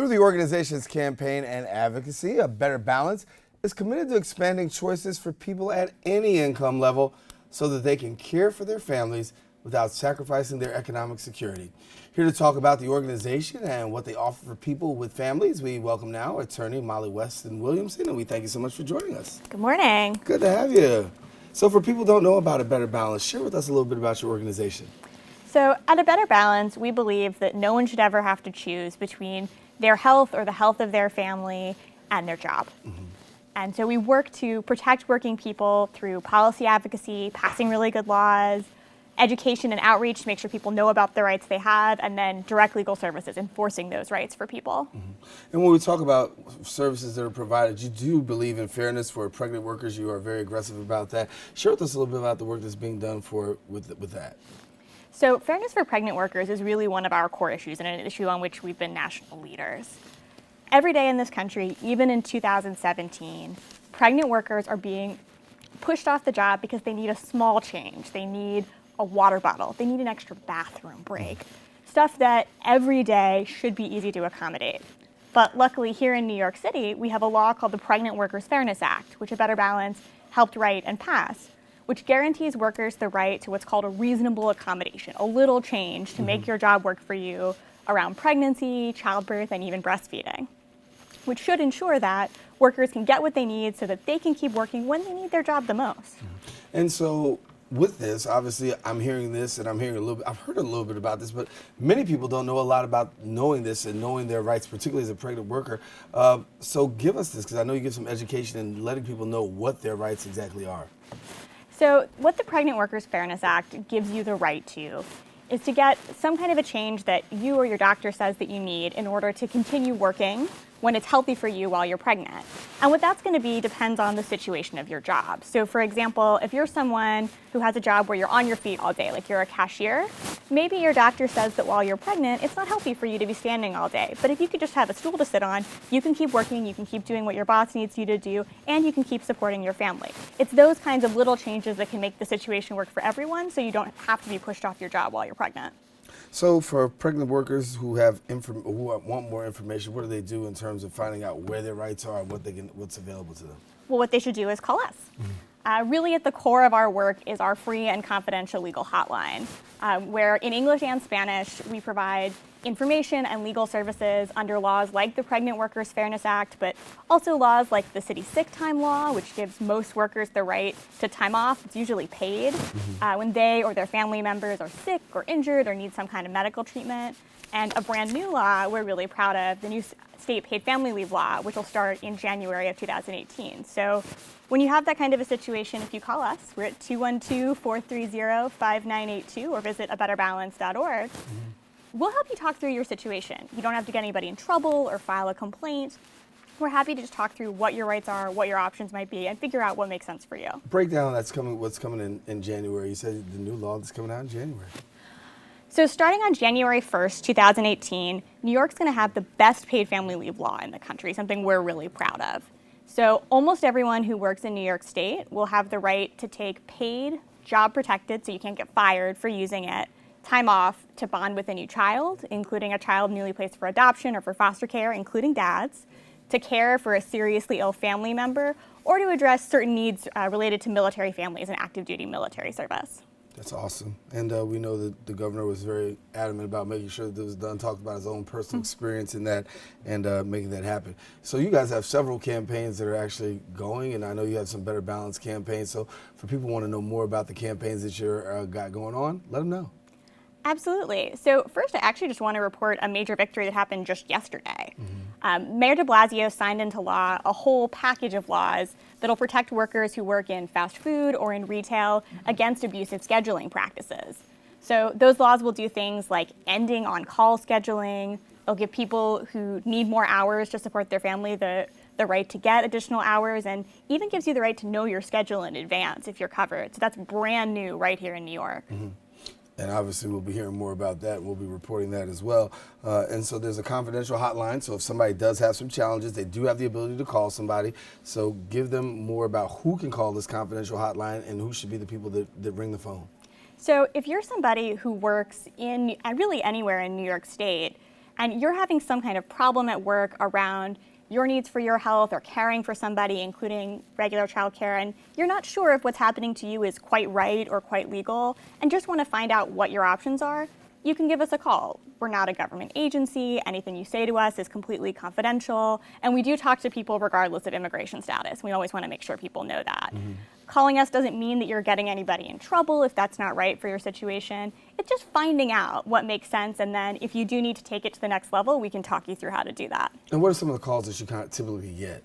Through the organization's campaign and advocacy, A Better Balance is committed to expanding choices for people at any income level so that they can care for their families without sacrificing their economic security. Here to talk about the organization and what they offer for people with families, we welcome now attorney Molly Weston Williamson, and we thank you so much for joining us. Good morning. Good to have you. So for people who don't know about A Better Balance, share with us a little bit about your organization. So at A Better Balance, we believe that no one should ever have to choose between their health or the health of their family and their job. And so we work to protect working people through policy advocacy, passing really good laws, education and outreach to make sure people know about the rights they have, and then direct legal services, enforcing those rights for people. And when we talk about services that are provided, you do believe in fairness for pregnant workers. You are very aggressive about that. Share with us a little bit about the work that's being done with that. So fairness for pregnant workers is really one of our core issues and an issue on which we've been national leaders. Every day in this country, even in 2017, pregnant workers are being pushed off the job because they need a small change. They need a water bottle. They need an extra bathroom break. Stuff that every day should be easy to accommodate. But luckily here in New York City, we have a law called the Pregnant Workers Fairness Act, which A Better Balance helped write and pass, which guarantees workers the right to what's called a reasonable accommodation, a little change to make your job work for you around pregnancy, childbirth, and even breastfeeding, which should ensure that workers can get what they need so that they can keep working when they need their job the most. And so with this, obviously, I'm hearing this and I'm hearing a little bit, I've heard a little bit about this, but many people don't know a lot about knowing this and knowing their rights, particularly as a pregnant worker. So give us this, because I know you give some education and letting people know what their rights exactly are. So what the Pregnant Workers Fairness Act gives you the right to is to get some kind of a change that you or your doctor says that you need in order to continue working when it's healthy for you while you're pregnant. And what that's going to be depends on the situation of your job. So for example, if you're someone who has a job where you're on your feet all day, like you're a cashier, maybe your doctor says that while you're pregnant, it's not healthy for you to be standing all day. But if you could just have a stool to sit on, you can keep working, you can keep doing what your boss needs you to do, and you can keep supporting your family. It's those kinds of little changes that can make the situation work for everyone, so you don't have to be pushed off your job while you're pregnant. So for pregnant workers who want more information, what do they do in terms of finding out where their rights are and what's available to them? Well, what they should do is call us. Really at the core of our work is our free and confidential legal hotline, where in English and Spanish we provide information and legal services under laws like the Pregnant Workers Fairness Act, but also laws like the city sick time law, which gives most workers the right to time off. It's usually paid when they or their family members are sick or injured or need some kind of medical treatment. And a brand new law we're really proud of, the new state paid family leave law, which will start in January of 2018. So when you have that kind of a situation, if you call us, we're at 212-430-5982 or visit abetterbalance.org. We'll help you talk through your situation. You don't have to get anybody in trouble or file a complaint. We're happy to just talk through what your rights are, what your options might be, and figure out what makes sense for you. Breakdown what's coming in January. You said the new law that's coming out in January. So starting on January 1st, 2018, New York's going to have the best paid family leave law in the country, something we're really proud of. So almost everyone who works in New York State will have the right to take paid, job protected, so you can't get fired for using it, time off to bond with a new child, including a child newly placed for adoption or for foster care, including dads, to care for a seriously ill family member, or to address certain needs related to military families and active duty military service. That's awesome. And we know that the governor was very adamant about making sure that it was done, talked about his own personal experience in that and making that happen. So you guys have several campaigns that are actually going, and I know you have some Better Balance campaigns. So for people who want to know more about the campaigns that you're got going on, let them know. Absolutely. So first, I actually just want to report a major victory that happened just yesterday. Mayor de Blasio signed into law a whole package of laws that'll protect workers who work in fast food or in retail against abusive scheduling practices. So those laws will do things like ending on-call scheduling. They'll give people who need more hours to support their family the right to get additional hours, and even gives you the right to know your schedule in advance if you're covered. So that's brand new right here in New York. And obviously we'll be hearing more about that. We'll be reporting that as well. And so there's a confidential hotline. So if somebody does have some challenges, they do have the ability to call somebody. So give them more about who can call this confidential hotline and who should be the people that ring the phone. So if you're somebody who works in really anywhere in New York State, and you're having some kind of problem at work around your needs for your health or caring for somebody, including regular childcare, and you're not sure if what's happening to you is quite right or quite legal, and just want to find out what your options are, you can give us a call. We're not a government agency. Anything you say to us is completely confidential, and we do talk to people regardless of immigration status. We always want to make sure people know that. Calling us doesn't mean that you're getting anybody in trouble if that's not right for your situation. It's just finding out what makes sense, and then if you do need to take it to the next level, we can talk you through how to do that. And what are some of the calls that you kind of typically get?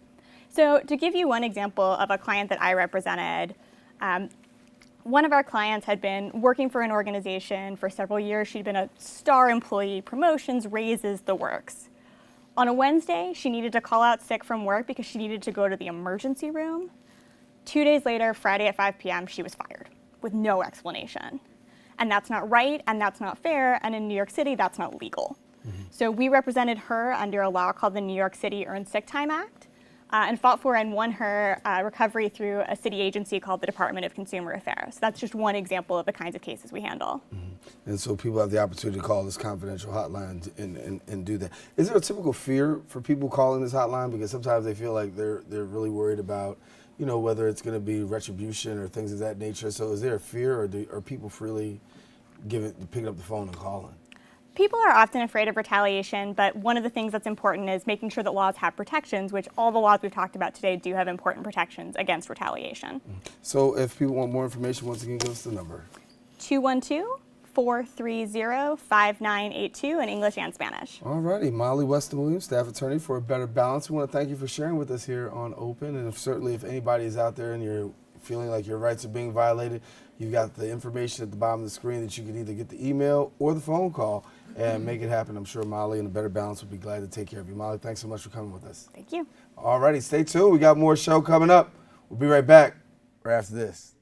So to give you one example of a client that I represented, one of our clients had been working for an organization for several years. She'd been a star employee, promotions, raises, the works. On a Wednesday, she needed to call out sick from work because she needed to go to the emergency room. 2 days later, Friday at 5 p.m., she was fired with no explanation. And that's not right, and that's not fair, and in New York City, that's not legal. So we represented her under a law called the New York City Earned Sick Time Act, and fought for and won her recovery through a city agency called the Department of Consumer Affairs. That's just one example of the kinds of cases we handle. And so people have the opportunity to call this confidential hotline and do that. Is there a typical fear for people calling this hotline? Because sometimes they feel like they're really worried about, you know, whether it's going to be retribution or things of that nature. So is there a fear, or are people freely picking up the phone and calling? People are often afraid of retaliation, but one of the things that's important is making sure that laws have protections, which all the laws we've talked about today do have important protections against retaliation. So if people want more information, once again, give us the number. 212-430-5982 in English and Spanish. All righty. Molly Weston Williams, staff attorney for A Better Balance. We want to thank you for sharing with us here on Open. And certainly if anybody is out there and you're feeling like your rights are being violated, you've got the information at the bottom of the screen that you can either get the email or the phone call and make it happen. I'm sure Molly and A Better Balance will be glad to take care of you. Molly, thanks so much for coming with us. Thank you. All righty, stay tuned. We got more show coming up. We'll be right back right after this.